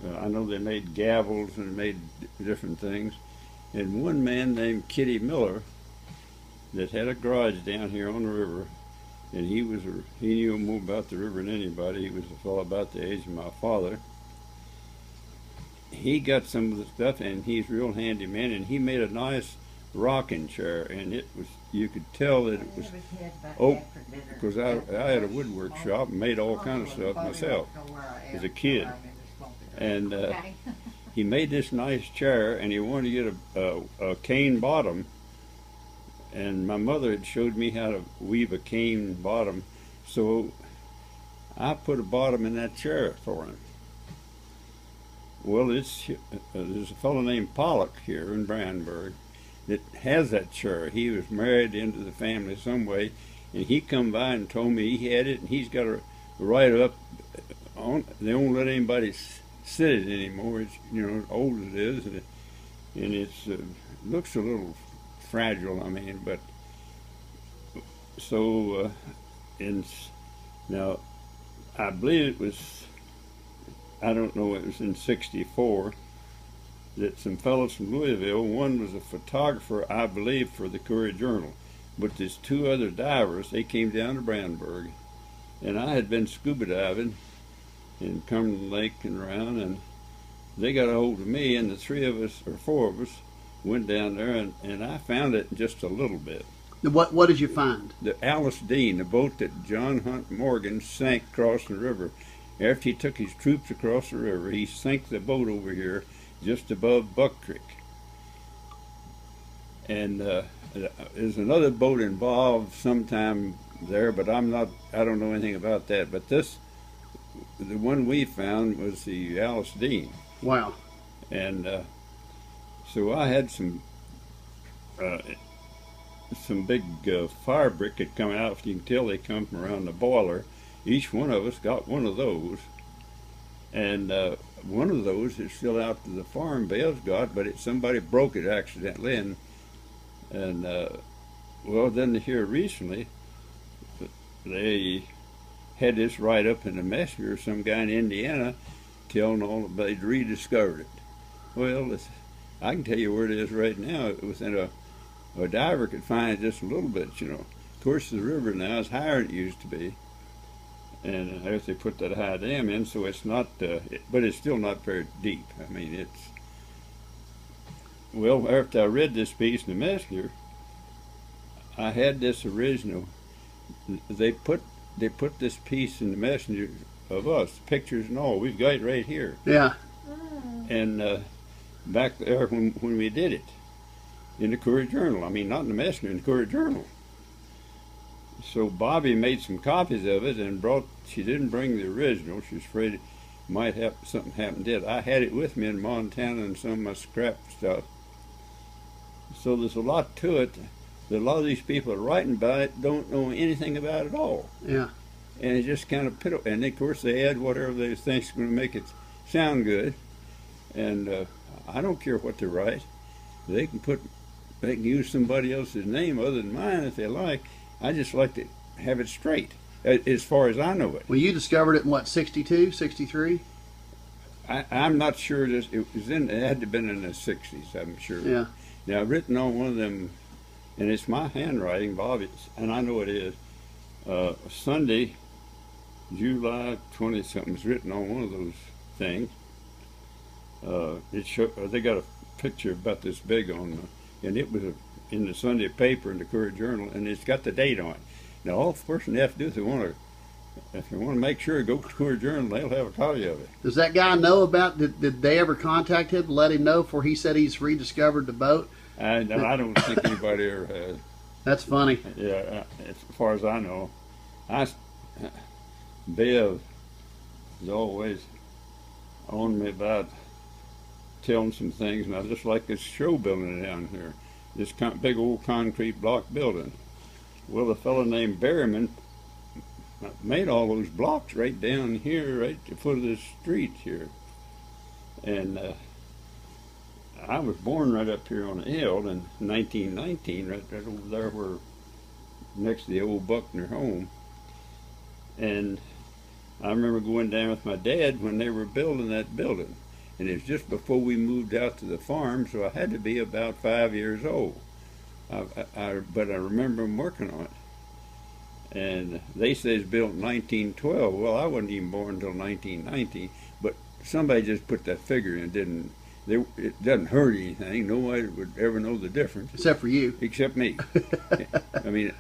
I know they made gavels and made different things. And one man named Kitty Miller that had a garage down here on the river, and he knew more about the river than anybody. He was a fellow about the age of my father. He got some of the stuff, and he's a real handy man, and he made a nice rocking chair, and it was, you could tell that it was oak, because I had a woodwork shop and made all kinds of stuff myself as a kid. And he made this nice chair, and he wanted to get a cane bottom, and my mother had showed me how to weave a cane bottom, so I put a bottom in that chair for him. Well, there's a fellow named Pollock here in Brandenburg that has that chair. He was married into the family some way, and he come by and told me he had it, and he's got to write up on. They won't let anybody sit it anymore. It's, you know, old as it is, and it's looks a little fragile. I mean, but so now I believe it was. I don't know, it was in '64 that some fellows from Louisville, one was a photographer, I believe, for the Courier-Journal, but there's two other divers, they came down to Brandenburg, and I had been scuba diving in Cumberland Lake and around, and they got a hold of me, and the three of us, or four of us, went down there, and I found it just a little bit. What did you find? The Alice Dean, the boat that John Hunt Morgan sank crossing the river. After he took his troops across the river, he sank the boat over here just above Buck Creek. And there's another boat involved sometime there, but I don't know anything about that. But the one we found was the Alice Dean. Wow. And so I had some big fire brick had come out. You can tell they come from around the boiler. Each one of us got one of those, and one of those is still out to the farm. Bale's got, but somebody broke it accidentally, and well, then here recently, they had this right up in the Messenger. Some guy in Indiana telling all they'd rediscovered it. Well, I can tell you where it is right now. Within a diver could find it just a little bit, you know. Of course, the river now is higher than it used to be. And as they put that high dam in, so it's not, but it's still not very deep. I mean, it's, well, after I read this piece in the Messenger, I had this original, they put this piece in the Messenger of us, pictures and all, we've got it right here. Yeah. And back there when we did it, in the Courier-Journal, I mean, not in the Messenger, in the Courier-Journal. So Bobby made some copies of it and she didn't bring the original. She was afraid it might have something happen to it. I had it with me in Montana and some of my scrap stuff. So there's a lot to it that a lot of these people are writing about it don't know anything about it at all. Yeah. And it just kind of and of course they add whatever they think is going to make it sound good. And I don't care what they write. They can use somebody else's name other than mine if they like. I just like to have it straight, as far as I know it. Well, you discovered it in what, 62, 63? I'm not sure. It had to have been in the 60s, I'm sure. Yeah. Now, I've written on one of them, and it's my handwriting, Bobby's, and I know it is. Sunday, July 20-something, is written on one of those things. They got a picture about this big on, and it was in the Sunday paper in the Courier-Journal, and it's got the date on it. Now, all the person they have to do if they want to make sure, go to the Courier-Journal, they'll have a copy of it. Does that guy know about? Did they ever contact him to let him know before he said he's rediscovered the boat? I don't think anybody ever has. That's funny. Yeah, as far as I know, Bev is always on me about telling some things, and I just like this show building down here. This big old concrete block building. Well, a fellow named Berryman made all those blocks right down here, right at the foot of this street here. And I was born right up here on the hill in 1919, right over there where, next to the old Buckner home. And I remember going down with my dad when they were building that building. and it was just before we moved out to the farm, so I had to be about 5 years old. But I remember them working on it. And they say it's built in 1912. Well, I wasn't even born until 1919, but somebody just put that figure in. It doesn't hurt anything. Nobody would ever know the difference. Except for you. Except me. I mean,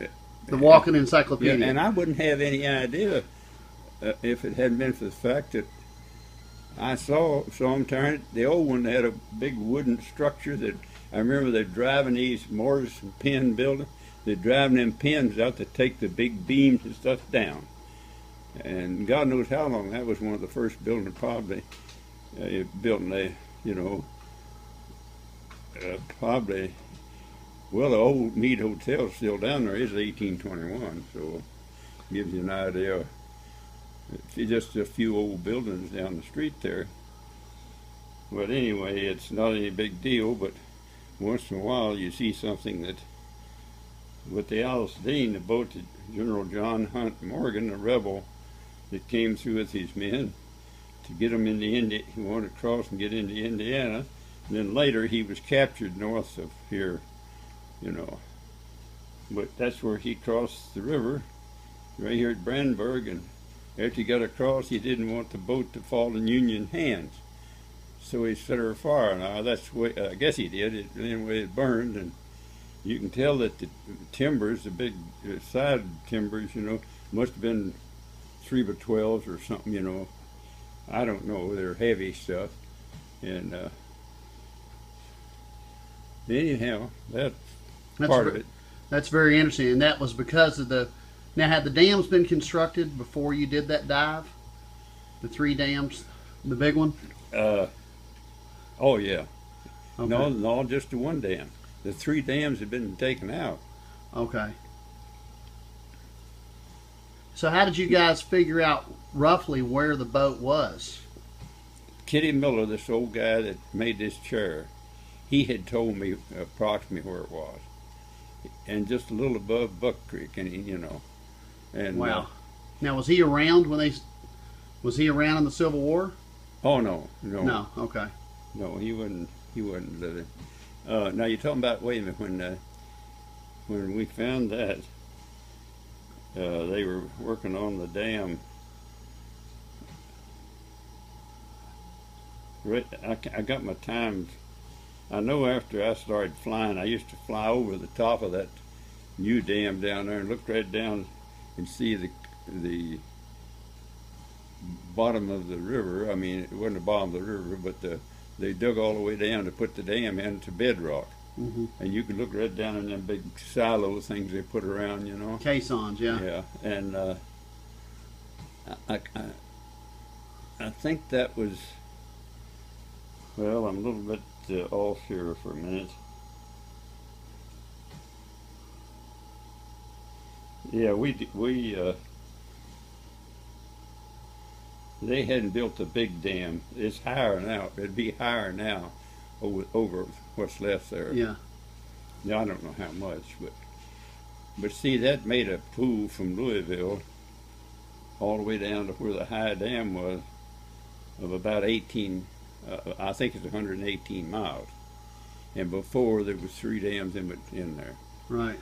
the walking encyclopedia. Yeah, and I wouldn't have any idea if it hadn't been for the fact that I saw them turn it. The old one had a big wooden structure that I remember they're driving these mortise and pin building. They're driving them pins out to take the big beams and stuff down. And God knows how long. That was one of the first buildings probably built in the, probably, well, the old Mead Hotel is still down there. It's 1821, so gives you an idea. It's just a few old buildings down the street there. But anyway, it's not any big deal, but once in a while you see something that, with the Alice Dean, the boat that General John Hunt Morgan, a rebel that came through with his men to get them into India, he wanted to cross and get into Indiana. And then later he was captured north of here, But that's where he crossed the river, right here at Brandenburg, and after he got across, he didn't want the boat to fall in Union hands. So he set her afire. Now, that's the way, I guess he did. Anyway, it burned, and you can tell that the timbers, the big side timbers, must have been 3x12s or something, I don't know. They're heavy stuff. And anyhow, that's part of it. That's very interesting. And that was because of the... Now, had the dams been constructed before you did that dive? The 3 dams? The big one? Oh, yeah. Okay. No, just the 1 dam. The 3 dams had been taken out. Okay. So how did you guys figure out roughly where the boat was? Kitty Miller, this old guy that made this chair, he had told me approximately where it was. And just a little above Buck Creek, and And, wow. Now, was he around was he around in the Civil War? Oh, no. No, okay. No, he wasn't living. Now, you're talking about, wait a minute, when we found that, they were working on the dam. Right, I got my times. I know after I started flying, I used to fly over the top of that new dam down there and look right down and see the bottom of the river. I mean, it wasn't the bottom of the river, but they dug all the way down to put the dam into bedrock. Mm-hmm. And you could look right down in them big silo things they put around, Caissons, yeah. Yeah, and I think that was, well, I'm a little bit off here for a minute. Yeah, they hadn't built the big dam. It's higher now. It'd be higher now over what's left there. Yeah. Now, I don't know how much, but see, that made a pool from Louisville all the way down to where the high dam was of about 18, I think it's 118 miles. And before, there was 3 dams in there. Right.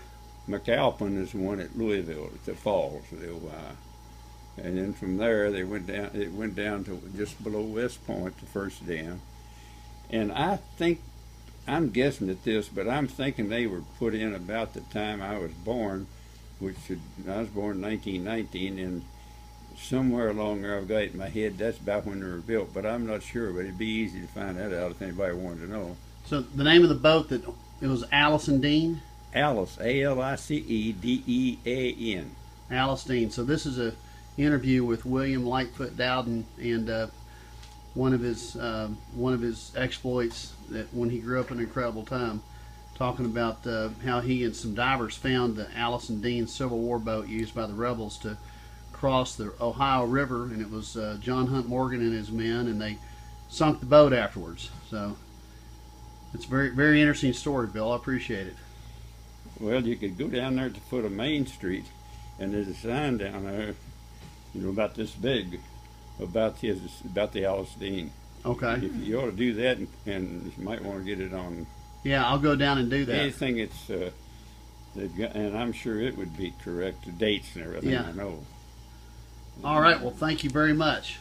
McAlpin is the one at Louisville, at the falls, and then from there they went down. It went down to just below West Point, the first dam. And I'm guessing at this, but I'm thinking they were put in about the time I was born, I was born in 1919, and somewhere along there I've got it in my head that's about when they were built, but I'm not sure. But it'd be easy to find that out if anybody wanted to know. So the name of the boat it was Alice and Dean. Alice, ALICEDEAN. Alice Dean. So this is a interview with William Lightfoot Dowden, and one of his exploits that when he grew up in an incredible time, talking about how he and some divers found the Alice and Dean Civil War boat used by the rebels to cross the Ohio River, and it was John Hunt Morgan and his men, and they sunk the boat afterwards. So it's a very, very interesting story, Bill. I appreciate it. Well, you could go down there at the foot of Main Street, and there's a sign down there, about this big, about the Alice Dean. Okay. If you ought to do that, and you might want to get it on Yeah, I'll go down and do that. anything it's they've got, and I'm sure it would be correct, the dates and everything. Yeah. I know. All right. Well, thank you very much.